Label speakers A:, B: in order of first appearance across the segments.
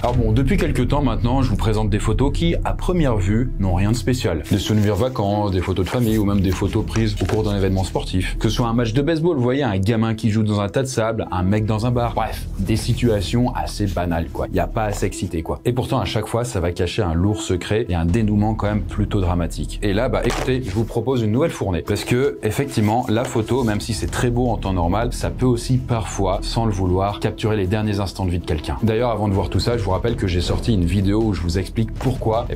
A: Alors bon, depuis quelques temps maintenant, je vous présente des photos qui, à première vue, n'ont rien de spécial. Des souvenirs vacances, des photos de famille ou même des photos prises au cours d'un événement sportif. Que ce soit un match de baseball, vous voyez, un gamin qui joue dans un tas de sable, un mec dans un bar. Bref, des situations assez banales quoi. Y a pas à s'exciter quoi. Et pourtant, à chaque fois, ça va cacher un lourd secret et un dénouement quand même plutôt dramatique. Et là, bah écoutez, je vous propose une nouvelle fournée. Parce que, effectivement, la photo, même si c'est très beau en temps normal, ça peut aussi parfois, sans le vouloir, capturer les derniers instants de vie de quelqu'un. D'ailleurs, avant de voir tout ça, je vous rappelle que j'ai sorti une vidéo où je vous explique pourquoi,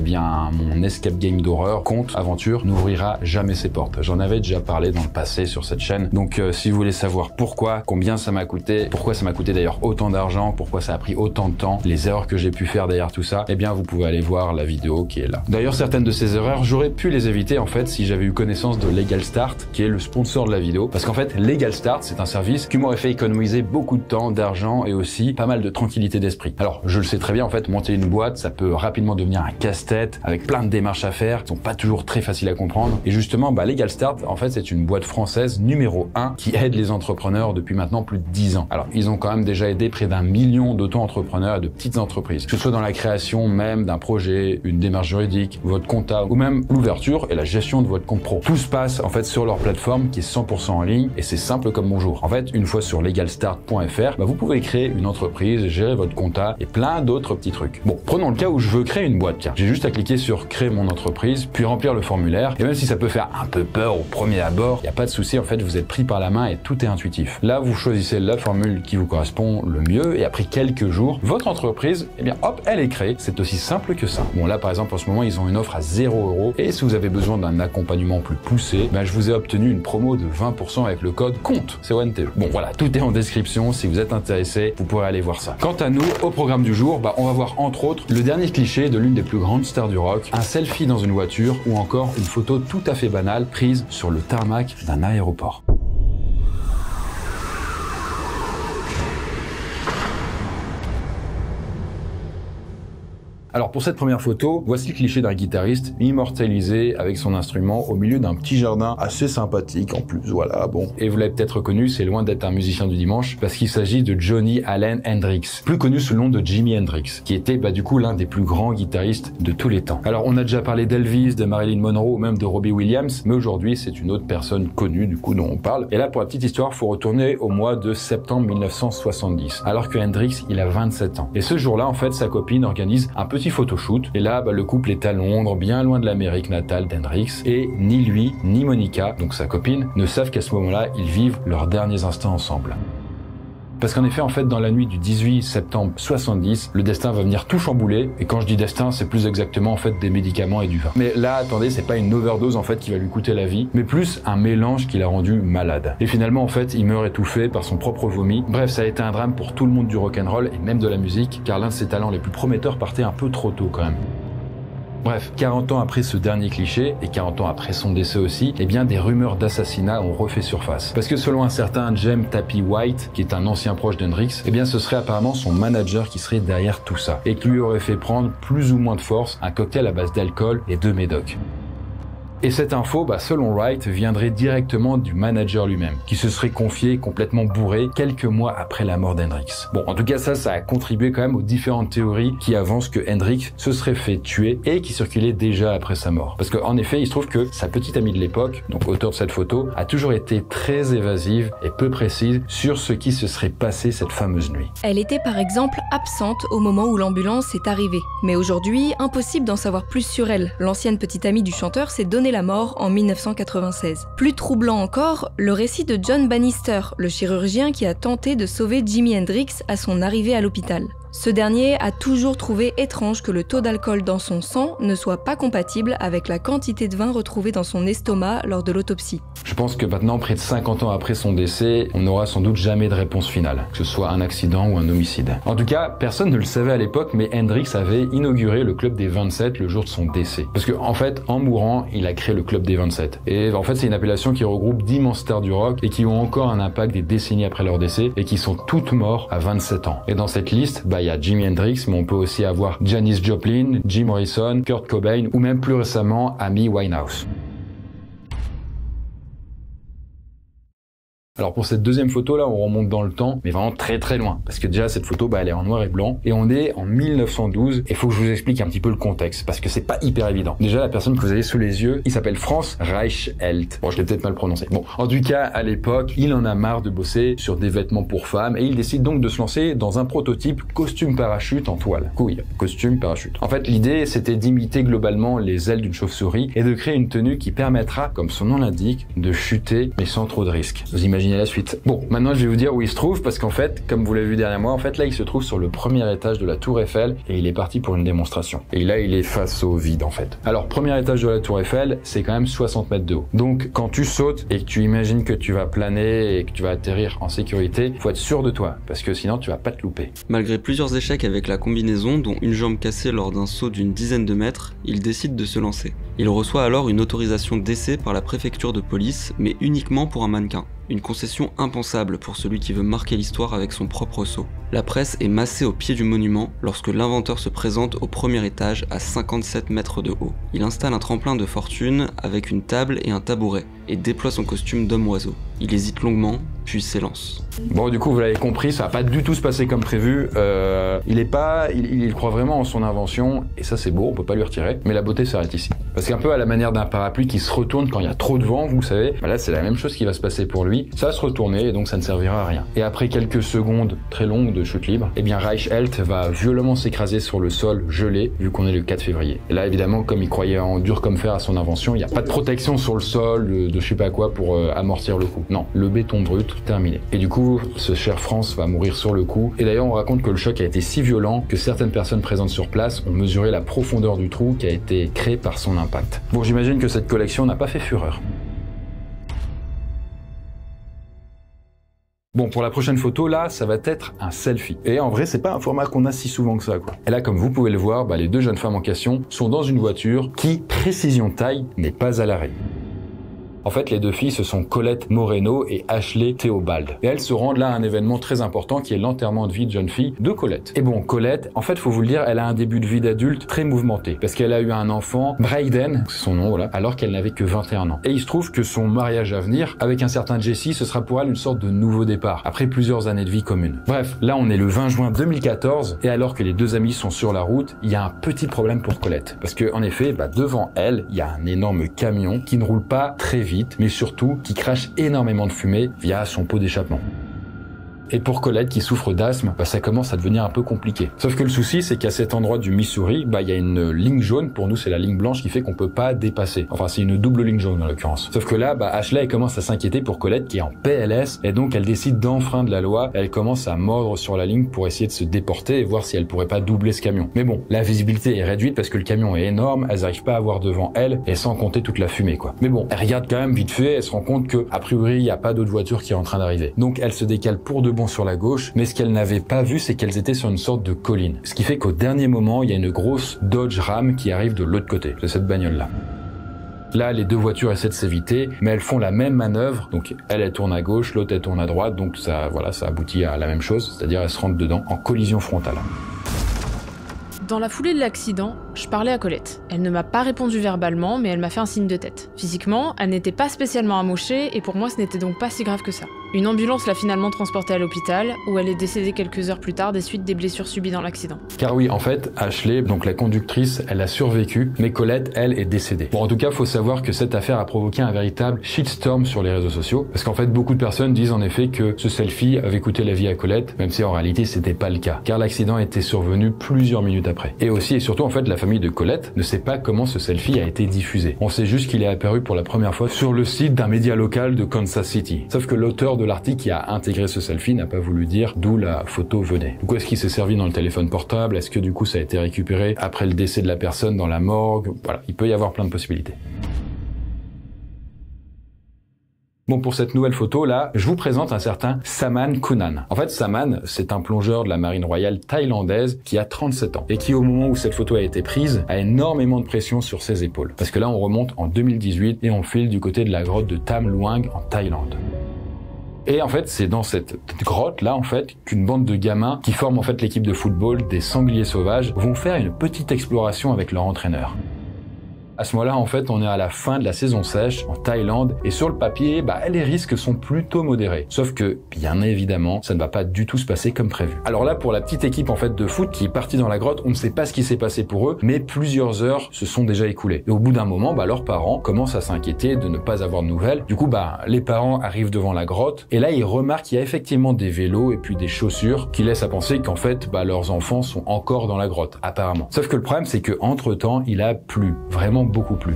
A: mon escape game d'horreur, conte, aventure, n'ouvrira jamais ses portes. J'en avais déjà parlé dans le passé sur cette chaîne. Donc, si vous voulez savoir pourquoi, combien ça m'a coûté, pourquoi ça m'a coûté d'ailleurs autant d'argent, pourquoi ça a pris autant de temps, les erreurs que j'ai pu faire derrière tout ça, vous pouvez aller voir la vidéo qui est là. D'ailleurs, certaines de ces erreurs, j'aurais pu les éviter en fait si j'avais eu connaissance de Legal Start, qui est le sponsor de la vidéo. Parce qu'en fait, Legal Start, c'est un service qui m'aurait fait économiser beaucoup de temps, d'argent et aussi pas mal de tranquillité d'esprit. Alors, je le sais très bien, en fait, monter une boîte, ça peut rapidement devenir un casse-tête avec plein de démarches à faire qui sont pas toujours très faciles à comprendre. Et justement, Legal Start, en fait, c'est une boîte française numéro 1 qui aide les entrepreneurs depuis maintenant plus de 10 ans. Alors, ils ont quand même déjà aidé près d'1 million d'auto-entrepreneurs et de petites entreprises. Que ce soit dans la création même d'un projet, une démarche juridique, votre compta ou même l'ouverture et la gestion de votre compte pro. Tout se passe en fait sur leur plateforme qui est 100% en ligne et c'est simple comme bonjour. En fait, une fois sur legalstart.fr, vous pouvez créer une entreprise, gérer votre compta et plein d'autres petits trucs. Bon, prenons le cas où je veux créer une boîte. Tiens, j'ai juste à cliquer sur créer mon entreprise, puis remplir le formulaire. Et même si ça peut faire un peu peur au premier abord, il n'y a pas de souci. En fait, vous êtes pris par la main et tout est intuitif. Là, vous choisissez la formule qui vous correspond le mieux et après quelques jours, votre entreprise, hop, elle est créée. C'est aussi simple que ça. Bon, là, par exemple, en ce moment, ils ont une offre à 0 € et si vous avez besoin d'un accompagnement plus poussé, je vous ai obtenu une promo de 20% avec le code CONTE, CONTE. Bon, voilà, tout est en description. Si vous êtes intéressé, vous pourrez aller voir ça. Quant à nous, au programme du jour, on va voir entre autres le dernier cliché de l'une des plus grandes stars du rock, un selfie dans une voiture ou encore une photo tout à fait banale prise sur le tarmac d'un aéroport. Alors pour cette première photo, voici le cliché d'un guitariste immortalisé avec son instrument au milieu d'un petit jardin assez sympathique en plus, voilà, bon. Et vous l'avez peut-être reconnu, c'est loin d'être un musicien du dimanche parce qu'il s'agit de Johnny Allen Hendrix, plus connu sous le nom de Jimi Hendrix, qui était du coup l'un des plus grands guitaristes de tous les temps. Alors on a déjà parlé d'Elvis, de Marilyn Monroe ou même de Robbie Williams, mais aujourd'hui c'est une autre personne connue du coup dont on parle. Et là pour la petite histoire, faut retourner au mois de septembre 1970, alors que Hendrix il a 27 ans. Et ce jour-là en fait sa copine organise un petit photoshoot et là le couple est à Londres, bien loin de l'Amérique natale d'Hendrix et ni lui ni Monica, donc sa copine, ne savent qu'à ce moment-là ils vivent leurs derniers instants ensemble. Parce qu'en effet, en fait, dans la nuit du 18 septembre 70, le destin va venir tout chambouler. Et quand je dis destin, c'est plus exactement en fait des médicaments et du vin. Mais là, attendez, c'est pas une overdose en fait qui va lui coûter la vie, mais plus un mélange qui l'a rendu malade. Et finalement, en fait, il meurt étouffé par son propre vomi. Bref, ça a été un drame pour tout le monde du rock'n'roll et même de la musique, car l'un de ses talents les plus prometteurs partait un peu trop tôt quand même. Bref, 40 ans après ce dernier cliché, et 40 ans après son décès aussi, des rumeurs d'assassinat ont refait surface. Parce que selon un certain James Tappy White, qui est un ancien proche d'Hendrix, ce serait apparemment son manager qui serait derrière tout ça, et qui lui aurait fait prendre plus ou moins de force un cocktail à base d'alcool et de médoc. Et cette info, selon Wright, viendrait directement du manager lui-même, qui se serait confié complètement bourré quelques mois après la mort d'Hendrix. Bon, en tout cas, ça a contribué quand même aux différentes théories qui avancent que Hendrix se serait fait tuer et qui circulaient déjà après sa mort. Parce qu'en effet, il se trouve que sa petite amie de l'époque, donc auteur de cette photo, a toujours été très évasive et peu précise sur ce qui se serait passé cette fameuse nuit.
B: Elle était par exemple absente au moment où l'ambulance est arrivée. Mais aujourd'hui, impossible d'en savoir plus sur elle. L'ancienne petite amie du chanteur s'est donné la mort en 1996. Plus troublant encore, le récit de John Bannister, le chirurgien qui a tenté de sauver Jimi Hendrix à son arrivée à l'hôpital. Ce dernier a toujours trouvé étrange que le taux d'alcool dans son sang ne soit pas compatible avec la quantité de vin retrouvée dans son estomac lors de l'autopsie.
A: Je pense que maintenant, près de 50 ans après son décès, on n'aura sans doute jamais de réponse finale, que ce soit un accident ou un homicide. En tout cas, personne ne le savait à l'époque, mais Hendrix avait inauguré le Club des 27 le jour de son décès. Parce que, en fait, en mourant, il a créé le Club des 27. Et en fait, c'est une appellation qui regroupe d'immenses stars du rock et qui ont encore un impact des décennies après leur décès et qui sont toutes mortes à 27 ans. Et dans cette liste, il y a Jimi Hendrix, mais on peut aussi avoir Janis Joplin, Jim Morrison, Kurt Cobain ou même plus récemment Amy Winehouse. Alors pour cette deuxième photo là, on remonte dans le temps, mais vraiment très très loin. Parce que déjà cette photo, elle est en noir et blanc. Et on est en 1912. Et faut que je vous explique un petit peu le contexte, parce que c'est pas hyper évident. Déjà, la personne que vous avez sous les yeux, il s'appelle Franz Reichelt. Bon, je l'ai peut-être mal prononcé. Bon, en tout cas, à l'époque, il en a marre de bosser sur des vêtements pour femmes. Et il décide donc de se lancer dans un prototype costume parachute en toile. Oui, costume parachute. En fait, l'idée, c'était d'imiter globalement les ailes d'une chauve-souris et de créer une tenue qui permettra, comme son nom l'indique, de chuter, mais sans trop de risques. Vous imaginez la suite. Bon, maintenant je vais vous dire où il se trouve, parce qu'en fait, comme vous l'avez vu derrière moi, en fait là il se trouve sur le premier étage de la Tour Eiffel et il est parti pour une démonstration. Et là il est face au vide en fait. Alors premier étage de la Tour Eiffel, c'est quand même 60 mètres de haut. Donc quand tu sautes et que tu imagines que tu vas planer et que tu vas atterrir en sécurité, faut être sûr de toi, parce que sinon tu vas pas te louper.
C: Malgré plusieurs échecs avec la combinaison, dont une jambe cassée lors d'un saut d'une dizaine de mètres, il décide de se lancer. Il reçoit alors une autorisation d'essai par la préfecture de police, mais uniquement pour un mannequin. Une concession impensable pour celui qui veut marquer l'histoire avec son propre saut. La presse est massée au pied du monument lorsque l'inventeur se présente au premier étage à 57 mètres de haut. Il installe un tremplin de fortune avec une table et un tabouret et déploie son costume d'homme-oiseau. Il hésite longuement, puis s'élance.
A: Bon, du coup, vous l'avez compris, ça va pas du tout se passer comme prévu. Il croit vraiment en son invention, et ça c'est beau, on peut pas lui retirer. Mais la beauté s'arrête ici. Parce qu'un peu à la manière d'un parapluie qui se retourne quand il y a trop de vent, vous savez, là c'est la même chose qui va se passer pour lui. Ça va se retourner, et donc ça ne servira à rien. Et après quelques secondes très longues de chute libre, eh bien Reichelt va violemment s'écraser sur le sol gelé, vu qu'on est le 4 février. Et là, évidemment, comme il croyait en dur comme fer à son invention, il n'y a pas de protection sur le sol, de je sais pas quoi pour amortir le coup. Non, le béton brut, terminé. Et du coup, ce cher France va mourir sur le coup. Et d'ailleurs, on raconte que le choc a été si violent que certaines personnes présentes sur place ont mesuré la profondeur du trou qui a été créé par son impact. Bon, j'imagine que cette collection n'a pas fait fureur. Bon, pour la prochaine photo, là, ça va être un selfie. Et en vrai, c'est pas un format qu'on a si souvent que ça, quoi. Et là, comme vous pouvez le voir, les deux jeunes femmes en question sont dans une voiture qui, précision taille, n'est pas à l'arrêt. En fait, les deux filles, ce sont Colette Moreno et Ashley Theobald. Et elles se rendent là à un événement très important qui est l'enterrement de vie de jeune fille de Colette. Et bon, Colette, en fait, faut vous le dire, elle a un début de vie d'adulte très mouvementé. Parce qu'elle a eu un enfant, Brayden, c'est son nom, voilà, alors qu'elle n'avait que 21 ans. Et il se trouve que son mariage à venir, avec un certain Jesse, ce sera pour elle une sorte de nouveau départ, après plusieurs années de vie commune. Bref, là, on est le 20 juin 2014, et alors que les deux amis sont sur la route, il y a un petit problème pour Colette. Parce que, en effet, devant elle, il y a un énorme camion qui ne roule pas très vite, mais surtout qui crache énormément de fumée via son pot d'échappement. Et pour Colette qui souffre d'asthme, ça commence à devenir un peu compliqué. Sauf que le souci, c'est qu'à cet endroit du Missouri, il y a une ligne jaune, pour nous c'est la ligne blanche qui fait qu'on peut pas dépasser. Enfin, c'est une double ligne jaune en l'occurrence. Sauf que là, Ashley elle commence à s'inquiéter pour Colette qui est en PLS, et donc elle décide d'enfreindre la loi, elle commence à mordre sur la ligne pour essayer de se déporter et voir si elle pourrait pas doubler ce camion. Mais bon, la visibilité est réduite parce que le camion est énorme, elles n'arrivent pas à voir devant elles, et sans compter toute la fumée, quoi. Mais bon, elle regarde quand même vite fait, elle se rend compte que, a priori, il n'y a pas d'autre voiture qui est en train d'arriver. Donc elle se décale pour de bon sur la gauche, mais ce qu'elle n'avait pas vu, c'est qu'elles étaient sur une sorte de colline. Ce qui fait qu'au dernier moment, il y a une grosse Dodge Ram qui arrive de l'autre côté, de cette bagnole-là. Là, les deux voitures essaient de s'éviter, mais elles font la même manœuvre. Donc, elle tourne à gauche, l'autre, elle tourne à droite. Donc, ça aboutit à la même chose, c'est-à-dire elles se rentrent dedans en collision frontale.
D: Dans la foulée de l'accident, je parlais à Colette. Elle ne m'a pas répondu verbalement, mais elle m'a fait un signe de tête. Physiquement, elle n'était pas spécialement amochée, et pour moi, ce n'était donc pas si grave que ça. Une ambulance l'a finalement transportée à l'hôpital, où elle est décédée quelques heures plus tard des suites des blessures subies dans l'accident.
A: Car oui, en fait, Ashley, donc la conductrice, elle a survécu, mais Colette, elle, est décédée. Bon, en tout cas, faut savoir que cette affaire a provoqué un véritable shitstorm sur les réseaux sociaux, parce qu'en fait, beaucoup de personnes disent en effet que ce selfie avait coûté la vie à Colette, même si en réalité, c'était pas le cas, car l'accident était survenu plusieurs minutes après. Et aussi et surtout, en fait, la famille de Colette ne sait pas comment ce selfie a été diffusé. On sait juste qu'il est apparu pour la première fois sur le site d'un média local de Kansas City. Sauf que l'auteur de l'article qui a intégré ce selfie n'a pas voulu dire d'où la photo venait. Du coup, est-ce qu'il s'est servi dans le téléphone portable? Est-ce que du coup, ça a été récupéré après le décès de la personne dans la morgue? Voilà, il peut y avoir plein de possibilités. Bon, pour cette nouvelle photo là, je vous présente un certain Saman Kunan. En fait, Saman, c'est un plongeur de la marine royale thaïlandaise qui a 37 ans et qui, au moment où cette photo a été prise, a énormément de pression sur ses épaules. Parce que là, on remonte en 2018 et on file du côté de la grotte de Tham Luang en Thaïlande. Et en fait, c'est dans cette grotte là en fait qu'une bande de gamins qui forment en fait l'équipe de football des Sangliers Sauvages vont faire une petite exploration avec leur entraîneur. À ce moment-là, en fait, on est à la fin de la saison sèche en Thaïlande et sur le papier, les risques sont plutôt modérés. Sauf que, bien évidemment, ça ne va pas du tout se passer comme prévu. Alors là, pour la petite équipe en fait de foot qui est partie dans la grotte, on ne sait pas ce qui s'est passé pour eux, mais plusieurs heures se sont déjà écoulées. Et au bout d'un moment, leurs parents commencent à s'inquiéter de ne pas avoir de nouvelles. Du coup, les parents arrivent devant la grotte et là, ils remarquent qu'il y a effectivement des vélos et puis des chaussures qui laissent à penser qu'en fait, leurs enfants sont encore dans la grotte, apparemment. Sauf que le problème, c'est que entre-temps, il a plu, vraiment beaucoup plu.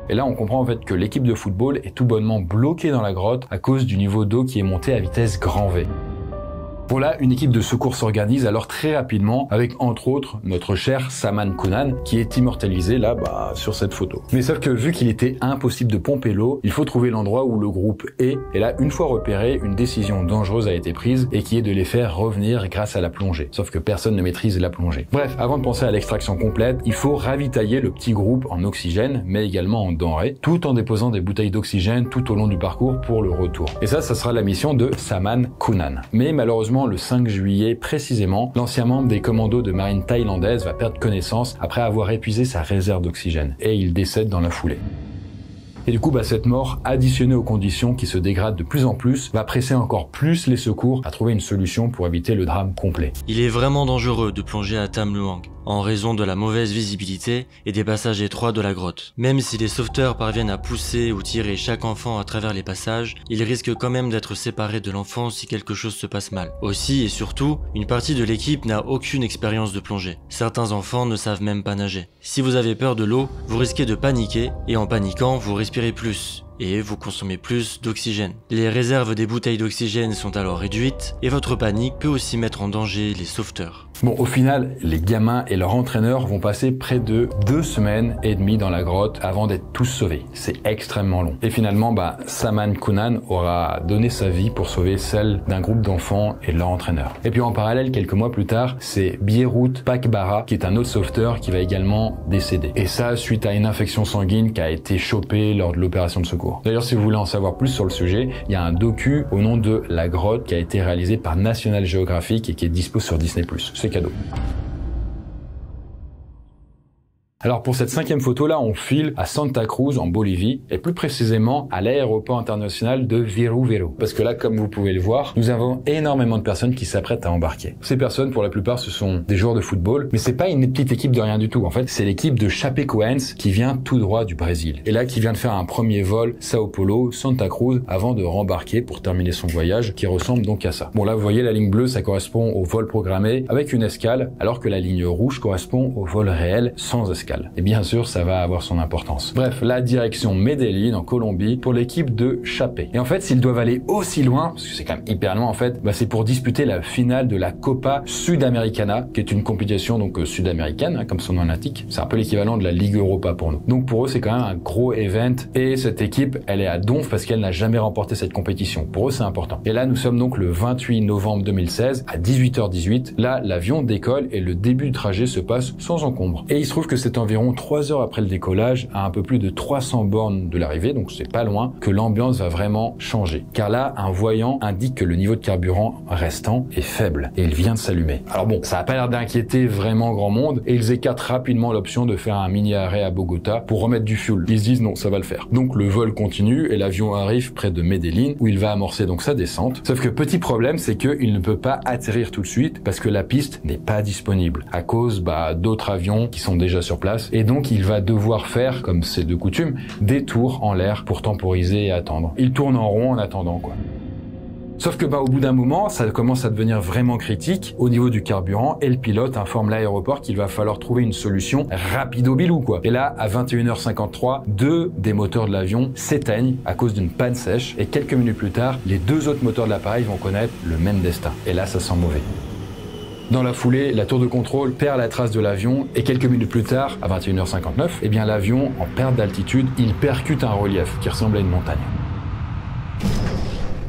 A: Et là, on comprend en fait que l'équipe de football est tout bonnement bloquée dans la grotte à cause du niveau d'eau qui est monté à vitesse grand V. Pour là, une équipe de secours s'organise alors très rapidement avec entre autres notre cher Saman Kunan qui est immortalisé là sur cette photo. Mais sauf que vu qu'il était impossible de pomper l'eau, il faut trouver l'endroit où le groupe est. Et là, une fois repéré, une décision dangereuse a été prise et qui est de les faire revenir grâce à la plongée. Sauf que personne ne maîtrise la plongée. Bref, avant de penser à l'extraction complète, il faut ravitailler le petit groupe en oxygène, mais également en denrées, tout en déposant des bouteilles d'oxygène tout au long du parcours pour le retour. Et ça sera la mission de Saman Kunan. Mais malheureusement, le 5 juillet précisément, l'ancien membre des commandos de marine thaïlandaise va perdre connaissance après avoir épuisé sa réserve d'oxygène et il décède dans la foulée. Et du coup, cette mort, additionnée aux conditions qui se dégradent de plus en plus, va presser encore plus les secours à trouver une solution pour éviter le drame complet.
E: Il est vraiment dangereux de plonger à Tham Luang, en raison de la mauvaise visibilité et des passages étroits de la grotte. Même si les sauveteurs parviennent à pousser ou tirer chaque enfant à travers les passages, ils risquent quand même d'être séparés de l'enfant si quelque chose se passe mal. Aussi et surtout, une partie de l'équipe n'a aucune expérience de plongée. Certains enfants ne savent même pas nager. Si vous avez peur de l'eau, vous risquez de paniquer et en paniquant, vous respirez plus et vous consommez plus d'oxygène. Les réserves des bouteilles d'oxygène sont alors réduites et votre panique peut aussi mettre en danger les sauveteurs.
A: Bon, au final, les gamins et leur entraîneur vont passer près de 2 semaines et demie dans la grotte avant d'être tous sauvés. C'est extrêmement long. Et finalement, Saman Kunan aura donné sa vie pour sauver celle d'un groupe d'enfants et de leur entraîneur. Et puis en parallèle, quelques mois plus tard, c'est Bierut Pakbara, qui est un autre sauveteur, qui va également décéder. Et ça, suite à une infection sanguine qui a été chopée lors de l'opération de secours. D'ailleurs, si vous voulez en savoir plus sur le sujet, il y a un docu au nom de La Grotte qui a été réalisé par National Geographic et qui est dispo sur Disney+. C'est cadeau. Alors pour cette 5e photo là, on file à Santa Cruz en Bolivie et plus précisément à l'aéroport international de Viru Viru. Parce que là, comme vous pouvez le voir, nous avons énormément de personnes qui s'apprêtent à embarquer. Ces personnes, pour la plupart, ce sont des joueurs de football, mais c'est pas une petite équipe de rien du tout. En fait, c'est l'équipe de Chapecoense qui vient tout droit du Brésil. Et là, qui vient de faire un premier vol Sao Paulo, Santa Cruz, avant de rembarquer pour terminer son voyage, qui ressemble donc à ça. Bon là, vous voyez, la ligne bleue, ça correspond au vol programmé avec une escale, alors que la ligne rouge correspond au vol réel sans escale. Et bien sûr, ça va avoir son importance. Bref, la direction Medellín en Colombie pour l'équipe de Chape. Et en fait, s'ils doivent aller aussi loin, parce que c'est quand même hyper loin en fait, c'est pour disputer la finale de la Copa Sudamericana, qui est une compétition donc sud-américaine, comme son nom l'indique. C'est un peu l'équivalent de la Ligue Europa pour nous. Donc pour eux, c'est quand même un gros event. Et cette équipe, elle est à donf parce qu'elle n'a jamais remporté cette compétition. Pour eux, c'est important. Et là, nous sommes donc le 28 novembre 2016 à 18h18. Là, l'avion décolle et le début du trajet se passe sans encombre. Et il se trouve que c'est environ 3 heures après le décollage, à un peu plus de 300 bornes de l'arrivée, donc c'est pas loin, que l'ambiance va vraiment changer. Car là, un voyant indique que le niveau de carburant restant est faible et il vient de s'allumer. Alors bon, ça a pas l'air d'inquiéter vraiment grand monde et ils écartent rapidement l'option de faire un mini arrêt à Bogota pour remettre du fuel. Ils se disent non, ça va le faire. Donc le vol continue et l'avion arrive près de Medellín où il va amorcer donc sa descente. Sauf que petit problème, c'est qu'il ne peut pas atterrir tout de suite parce que la piste n'est pas disponible à cause d'autres avions qui sont déjà sur place. Et donc il va devoir faire, comme c'est de coutume, des tours en l'air pour temporiser et attendre. Il tourne en rond en attendant quoi. Sauf que au bout d'un moment, ça commence à devenir vraiment critique au niveau du carburant et le pilote informe l'aéroport qu'il va falloir trouver une solution rapido bilou quoi. Et là, à 21h53, 2 des moteurs de l'avion s'éteignent à cause d'une panne sèche et quelques minutes plus tard, les 2 autres moteurs de l'appareil vont connaître le même destin. Et là, ça sent mauvais. Dans la foulée, la tour de contrôle perd la trace de l'avion et quelques minutes plus tard, à 21h59, l'avion, en perte d'altitude, il percute un relief qui ressemble à une montagne.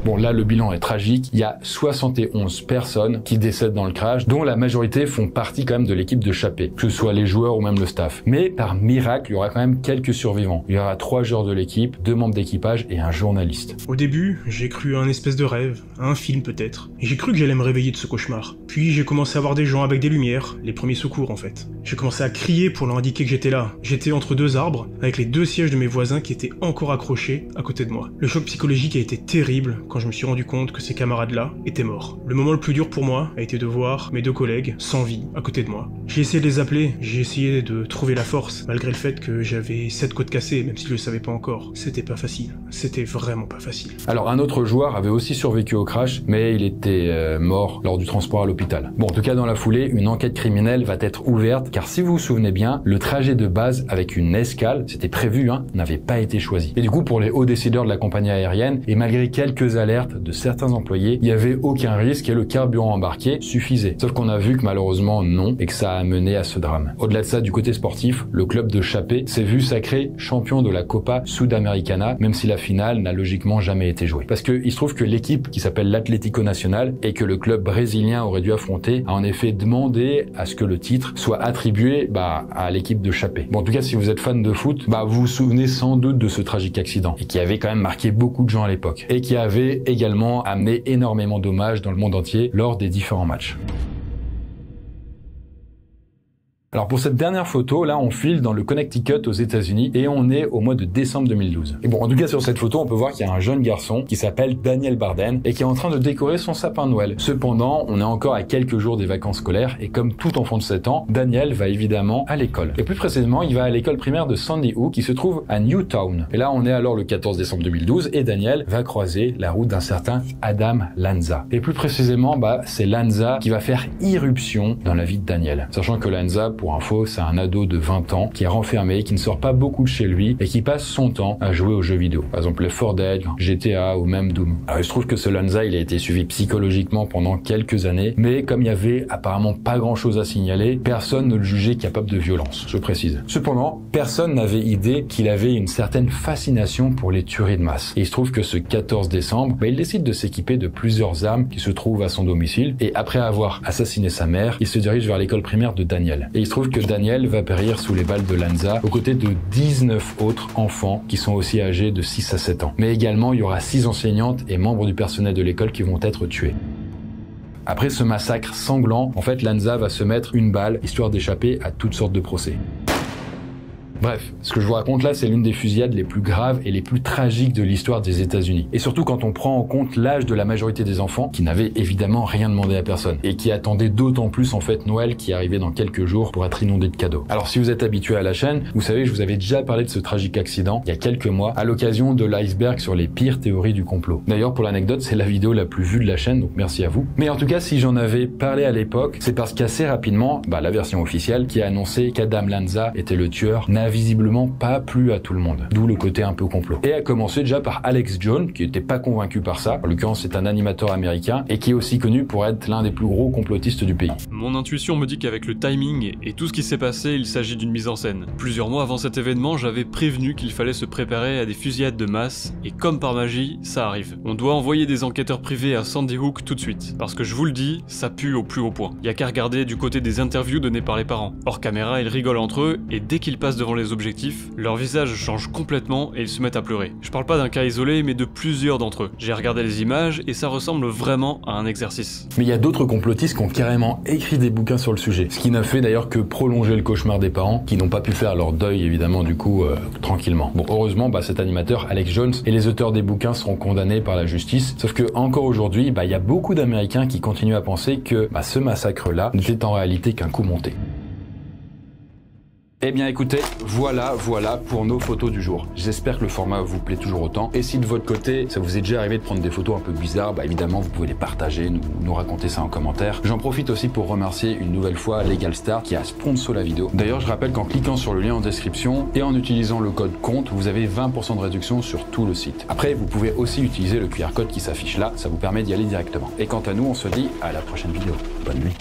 A: Bon là le bilan est tragique, il y a 71 personnes qui décèdent dans le crash, dont la majorité font partie quand même de l'équipe de Chappé, que ce soit les joueurs ou même le staff. Mais par miracle, il y aura quand même quelques survivants. Il y aura 3 joueurs de l'équipe, 2 membres d'équipage et un journaliste.
F: Au début, j'ai cru à un espèce de rêve, à un film peut-être, et j'ai cru que j'allais me réveiller de ce cauchemar. Puis j'ai commencé à voir des gens avec des lumières, les premiers secours en fait. J'ai commencé à crier pour leur indiquer que j'étais là. J'étais entre 2 arbres, avec les 2 sièges de mes voisins qui étaient encore accrochés à côté de moi. Le choc psychologique a été terrible quand je me suis rendu compte que ces camarades-là étaient morts. Le moment le plus dur pour moi a été de voir mes 2 collègues sans vie à côté de moi. J'ai essayé de les appeler, j'ai essayé de trouver la force, malgré le fait que j'avais 7 côtes cassées, même si je le savais pas encore. C'était pas facile. C'était vraiment pas facile.
A: Alors un autre joueur avait aussi survécu au crash, mais il était mort lors du transport à l'hôpital. Bon, en tout cas dans la foulée, une enquête criminelle va être ouverte, car si vous vous souvenez bien, le trajet de base avec une escale, c'était prévu, n'avait pas été choisi. Et du coup, pour les hauts décideurs de la compagnie aérienne, et malgré quelques alertes de certains employés, il n'y avait aucun risque et le carburant embarqué suffisait. Sauf qu'on a vu que malheureusement non, et que ça a mené à ce drame. Au-delà de ça, du côté sportif, le club de Chappé s'est vu sacré champion de la Copa Sudamericana, même si la finale n'a logiquement jamais été jouée. Parce que il se trouve que l'équipe qui s'appelle l'Atlético Nacional et que le club brésilien aurait dû affronter a en effet demandé à ce que le titre soit attribué à l'équipe de Chappé. Bon, en tout cas, si vous êtes fan de foot, vous vous souvenez sans doute de ce tragique accident et qui avait quand même marqué beaucoup de gens à l'époque et qui avait également amené énormément d'hommages dans le monde entier lors des différents matchs. Alors pour cette dernière photo, là on file dans le Connecticut aux États-Unis et on est au mois de décembre 2012. Et bon, en tout cas sur cette photo, on peut voir qu'il y a un jeune garçon qui s'appelle Daniel Barden et qui est en train de décorer son sapin de Noël. Cependant, on est encore à quelques jours des vacances scolaires et comme tout enfant de 7 ans, Daniel va évidemment à l'école. Et plus précisément, il va à l'école primaire de Sandy Hook qui se trouve à Newtown. Et là, on est alors le 14 décembre 2012 et Daniel va croiser la route d'un certain Adam Lanza. Et plus précisément, c'est Lanza qui va faire irruption dans la vie de Daniel. Sachant que Lanza, pour info, c'est un ado de 20 ans qui est renfermé, qui ne sort pas beaucoup de chez lui et qui passe son temps à jouer aux jeux vidéo. Par exemple, Left 4 Dead, GTA ou même Doom. Alors il se trouve que ce Lanza, il a été suivi psychologiquement pendant quelques années, mais comme il y avait apparemment pas grand chose à signaler, personne ne le jugeait capable de violence, je précise. Cependant, personne n'avait idée qu'il avait une certaine fascination pour les tueries de masse. Et il se trouve que ce 14 décembre, il décide de s'équiper de plusieurs armes qui se trouvent à son domicile et après avoir assassiné sa mère, il se dirige vers l'école primaire de Daniel. Et il se trouve que Daniel va périr sous les balles de Lanza aux côtés de 19 autres enfants qui sont aussi âgés de 6 à 7 ans. Mais également, il y aura 6 enseignantes et membres du personnel de l'école qui vont être tués. Après ce massacre sanglant, en fait, Lanza va se mettre une balle histoire d'échapper à toutes sortes de procès. Bref, ce que je vous raconte là, c'est l'une des fusillades les plus graves et les plus tragiques de l'histoire des États-Unis. Et surtout quand on prend en compte l'âge de la majorité des enfants, qui n'avaient évidemment rien demandé à personne, et qui attendaient d'autant plus en fait Noël qui arrivait dans quelques jours pour être inondés de cadeaux. Alors si vous êtes habitué à la chaîne, vous savez, je vous avais déjà parlé de ce tragique accident il y a quelques mois, à l'occasion de l'iceberg sur les pires théories du complot. D'ailleurs, pour l'anecdote, c'est la vidéo la plus vue de la chaîne, donc merci à vous. Mais en tout cas, si j'en avais parlé à l'époque, c'est parce qu'assez rapidement, la version officielle qui a annoncé qu'Adam Lanza était le tueur n'a visiblement pas plu à tout le monde. D'où le côté un peu complot. Et a commencé déjà par Alex Jones, qui était pas convaincu par ça. En l'occurrence, c'est un animateur américain et qui est aussi connu pour être l'un des plus gros complotistes du pays.
G: Mon intuition me dit qu'avec le timing et tout ce qui s'est passé, il s'agit d'une mise en scène. Plusieurs mois avant cet événement, j'avais prévenu qu'il fallait se préparer à des fusillades de masse, et comme par magie, ça arrive. On doit envoyer des enquêteurs privés à Sandy Hook tout de suite. Parce que je vous le dis, ça pue au plus haut point. Y a qu'à regarder du côté des interviews données par les parents. Hors caméra, ils rigolent entre eux, et dès qu'ils passent devant les objectifs, leur visage change complètement et ils se mettent à pleurer. Je parle pas d'un cas isolé, mais de plusieurs d'entre eux. J'ai regardé les images et ça ressemble vraiment à un exercice.
A: Mais il y a d'autres complotistes qui ont carrément écrit des bouquins sur le sujet. Ce qui n'a fait d'ailleurs que prolonger le cauchemar des parents, qui n'ont pas pu faire leur deuil évidemment du coup tranquillement. Bon, heureusement, cet animateur Alex Jones et les auteurs des bouquins seront condamnés par la justice. Sauf que encore aujourd'hui, il y a beaucoup d'Américains qui continuent à penser que ce massacre-là n'était en réalité qu'un coup monté. Eh bien écoutez, voilà pour nos photos du jour. J'espère que le format vous plaît toujours autant. Et si de votre côté, ça vous est déjà arrivé de prendre des photos un peu bizarres, évidemment vous pouvez les partager, nous raconter ça en commentaire. J'en profite aussi pour remercier une nouvelle fois Legal Star qui a sponsor la vidéo. D'ailleurs, je rappelle qu'en cliquant sur le lien en description et en utilisant le code COMPTE, vous avez 20% de réduction sur tout le site. Après, vous pouvez aussi utiliser le QR code qui s'affiche là, ça vous permet d'y aller directement. Et quant à nous, on se dit à la prochaine vidéo. Bonne nuit.